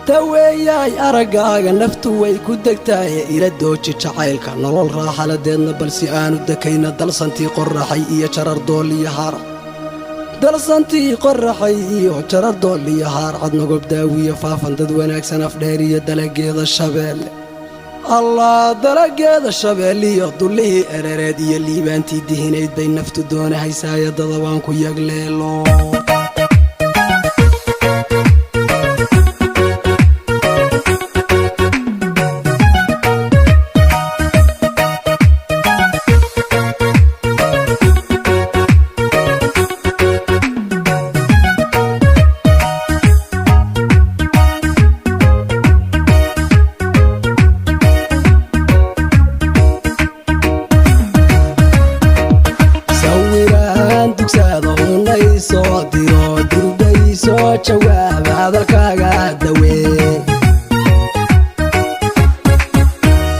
daweeyay aragaaga naftu way ku degtaay ila dooji jacaylka nolol raaxaladeedna balsi aanu dakayna dalsantii qorraxay iyo jarar dooliya haar dalsantii qorraxay iyo jarar dooliya haar cad nogob daawiya faafan dad wanaagsan afdheer iyo dalageeda shabeelle allah dalageeda shabeelliyo dullihii erereed iyo liibaantii dihinayd bay naftu doonahaysaaya dadabaan ku yagleelo jawaab hadalkaaga dawee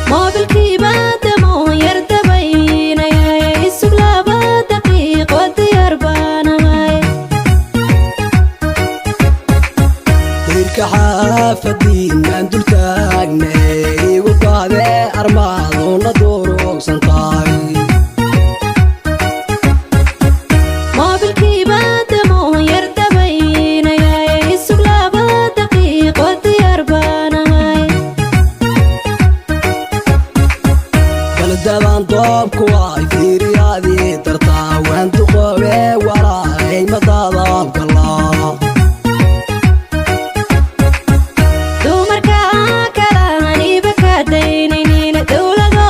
moobilkiiba damo yar dabaynayay isug 2 daqiiqo diyaar baanahay dirka xaafadiinaan dul taagnay igu qaade armaaduna doorogsantahay daban doobku ay fiiriyaadii dartaa waan duqoobe walaay madadabkala dumarka kalaaniba ka daynaynin dowlado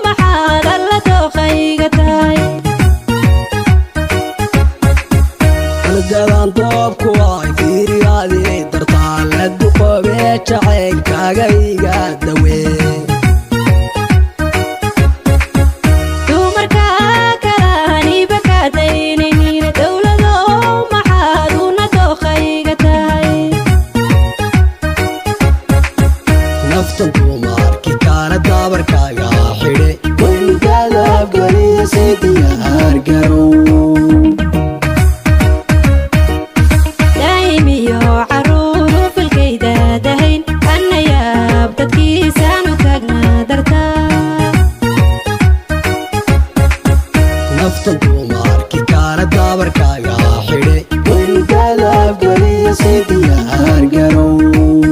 maxaad alla dooqayga tahay daban doobku ay fiiriyaadii dartaa la duqoobe jacaylkaaga iga dawee dumarkii kaana dabarkaaga xidhe waynigaada afgaliya sii diyaar garow daa'imiyo caruuru filkayda dahayn annayaab dadkiisaanu taagnaa dartaa naftan dumarkii kaana dabarkaaga xidhe waynigaada afgaliya sii diyaar garow